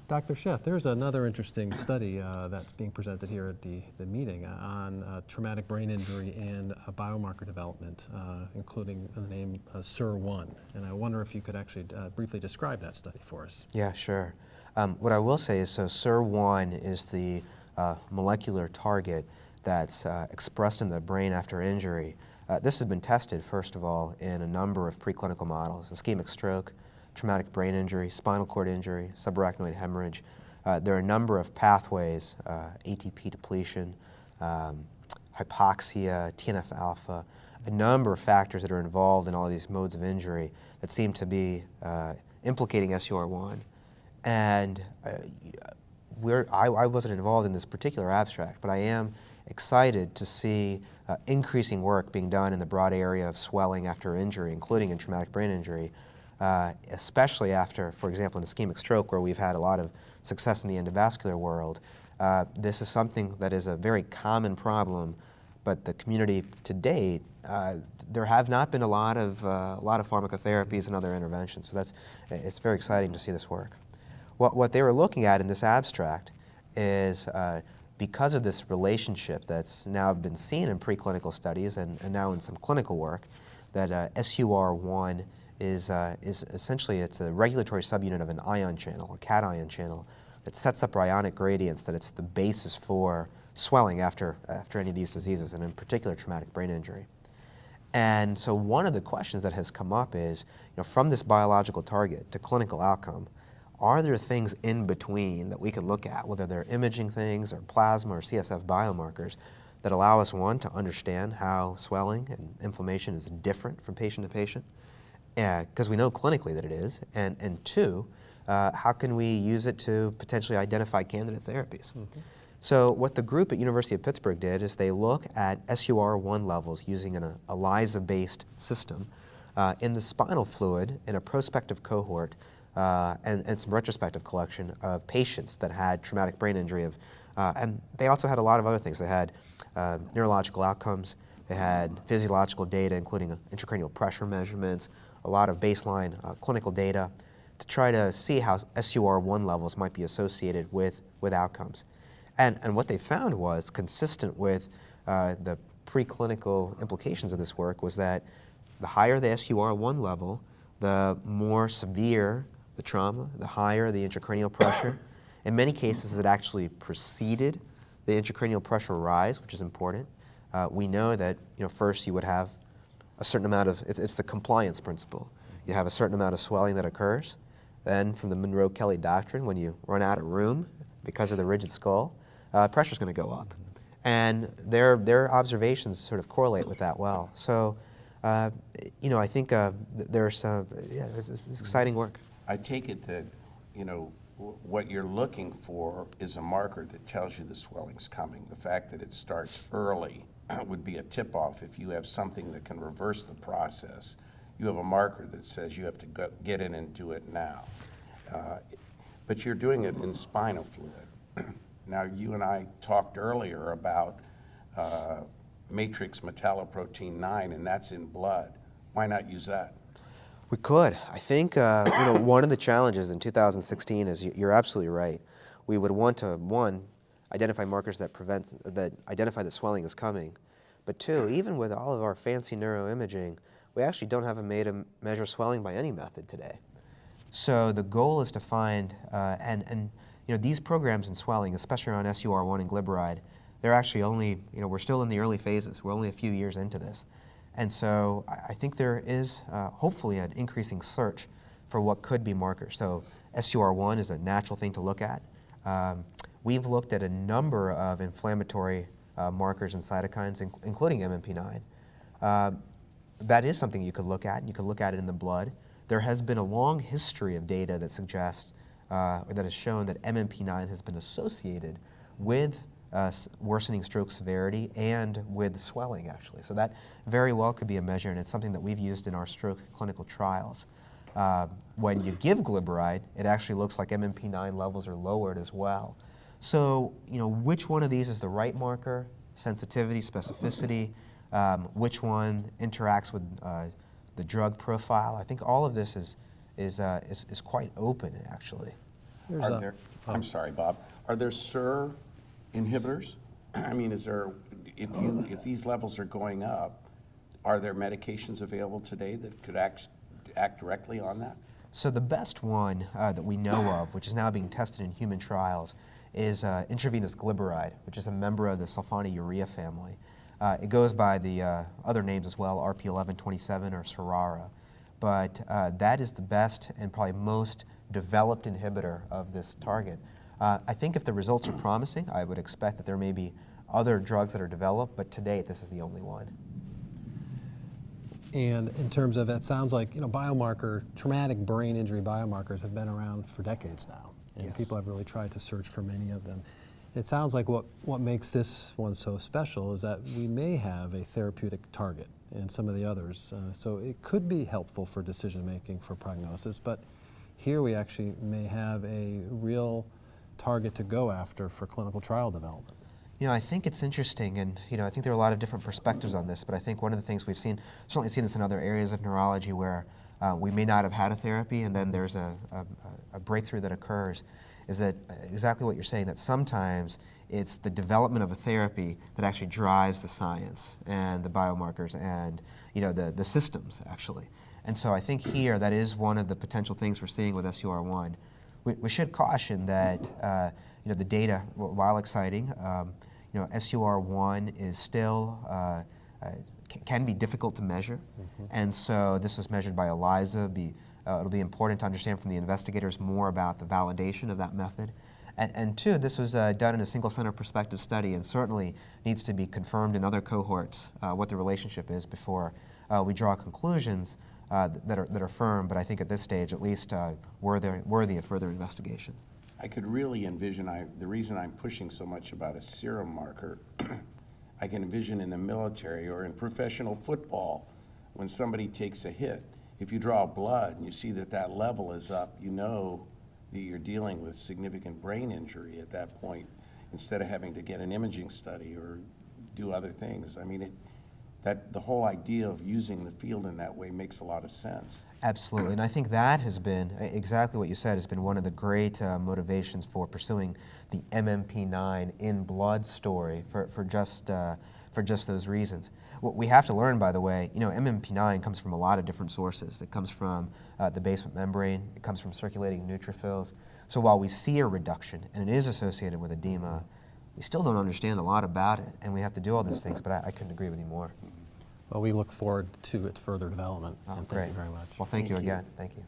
Dr. Sheth, there's another interesting study that's being presented here at the meeting on traumatic brain injury and biomarker development, including the name Sur1. And I wonder if you could actually briefly describe that study for us. Yeah, sure. What I will say is, so Sur1 is the molecular target that's expressed in the brain after injury. This has been tested, first of all, in a number of preclinical models: ischemic stroke, traumatic brain injury, spinal cord injury, subarachnoid hemorrhage. There are a number of pathways: ATP depletion, hypoxia, TNF-alpha, a number of factors that are involved in all of these modes of injury that seem to be implicating SUR1. And I wasn't involved in this particular abstract, but I am excited to see increasing work being done in the broad area of swelling after injury, including in traumatic brain injury, especially after, for example, an ischemic stroke, where we've had a lot of success in the endovascular world. This is something that is a very common problem, but the community to date, there have not been a lot of pharmacotherapies and other interventions. So it's very exciting to see this work. What they were looking at in this abstract is, because of this relationship that's now been seen in preclinical studies and now in some clinical work, that SUR1 is essentially, it's a regulatory subunit of an ion channel, a cation channel, that sets up ionic gradients, that it's the basis for swelling after any of these diseases, and in particular traumatic brain injury. And so one of the questions that has come up is, from this biological target to clinical outcome, are there things in between that we can look at, whether they're imaging things or plasma or CSF biomarkers, that allow us, one, to understand how swelling and inflammation is different from patient to patient, because we know clinically that it is, and two, how can we use it to potentially identify candidate therapies? Mm-hmm. So what the group at University of Pittsburgh did is they look at SUR1 levels using an ELISA-based system in the spinal fluid in a prospective cohort and some retrospective collection of patients that had traumatic brain injury. And they also had a lot of other things. They had neurological outcomes, they had physiological data, including intracranial pressure measurements, a lot of baseline clinical data, to try to see how SUR1 levels might be associated with outcomes. And what they found was, consistent with the preclinical implications of this work, was that the higher the SUR1 level, the more severe the trauma, the higher the intracranial pressure. In many cases, it actually preceded the intracranial pressure rise, which is important. We know that, first you would have a certain amount of, it's the compliance principle. You have a certain amount of swelling that occurs. Then from the Monroe-Kelly doctrine, when you run out of room because of the rigid skull, pressure's going to go up. And their observations sort of correlate with that well. So, I think there's it's exciting work. I take it that, what you're looking for is a marker that tells you the swelling's coming. The fact that it starts early would be a tip-off. If you have something that can reverse the process, you have a marker that says you have to get in and do it now. But you're doing it in spinal fluid. Now, you and I talked earlier about matrix metalloprotein 9, and that's in blood. Why not use that? We could. I think one of the challenges in 2016 is, you're absolutely right. We would want to, one, identify markers that identify that swelling is coming. But two, even with all of our fancy neuroimaging, we actually don't have a way to measure swelling by any method today. So the goal is to find, these programs in swelling, especially on SUR1 and glyburide, they're actually only, we're still in the early phases. We're only a few years into this. And so I think there is hopefully an increasing search for what could be markers. So SUR1 is a natural thing to look at. We've looked at a number of inflammatory markers and cytokines, including MMP9. That is something you could look at. You could look at it in the blood. There has been a long history of data that suggests, that has shown that MMP9 has been associated with worsening stroke severity and with swelling, actually. So that very well could be a measure, and it's something that we've used in our stroke clinical trials. When you give glyburide, it actually looks like MMP9 levels are lowered as well. So, which one of these is the right marker? Sensitivity, specificity, which one interacts with the drug profile? I think all of this is quite open, actually. Here's Are a- there, I'm sorry, Bob, are there SIR inhibitors? I mean, is there, if these levels are going up, are there medications available today that could act directly on that? So the best one that we know of, which is now being tested in human trials, is intravenous glyburide, which is a member of the sulfonylurea family. It goes by the other names as well, RP1127 or Sur1. But that is the best and probably most developed inhibitor of this target. I think if the results are promising, I would expect that there may be other drugs that are developed, but to date, this is the only one. And in terms of, it sounds like, traumatic brain injury biomarkers have been around for decades now. And Yes. people have really tried to search for many of them. It sounds like what makes this one so special is that we may have a therapeutic target in some of the others. So it could be helpful for decision making for prognosis, but here we actually may have a real target to go after for clinical trial development. I think it's interesting, and I think there are a lot of different perspectives on this, but I think one of the things we've certainly seen this in other areas of neurology where we may not have had a therapy and then there's a breakthrough that occurs, is that exactly what you're saying, that sometimes it's the development of a therapy that actually drives the science and the biomarkers and the systems, actually. And so I think here that is one of the potential things we're seeing with SUR1. We should caution that the data, while exciting, SUR1 is still can be difficult to measure, and so this was measured by ELISA. It'll be important to understand from the investigators more about the validation of that method. And two, this was done in a single center prospective study and certainly needs to be confirmed in other cohorts what the relationship is before we draw conclusions that are firm, but I think at this stage at least worthy of further investigation. I could really envision, the reason I'm pushing so much about a serum marker, I can envision in the military or in professional football, when somebody takes a hit, if you draw blood and you see that level is up, you know that you're dealing with significant brain injury at that point, instead of having to get an imaging study or do other things. I mean, the whole idea of using the field in that way makes a lot of sense. Absolutely, and I think that has been, exactly what you said, has been one of the great motivations for pursuing the MMP9 in blood story for just those reasons. What we have to learn, by the way, MMP9 comes from a lot of different sources. It comes from the basement membrane, it comes from circulating neutrophils. So while we see a reduction, and it is associated with edema, we still don't understand a lot about it, and we have to do all those things, but I couldn't agree with you more. Well, we look forward to its further development. And Great. thank you very much. Well, thank you Thank you. again. Thank you.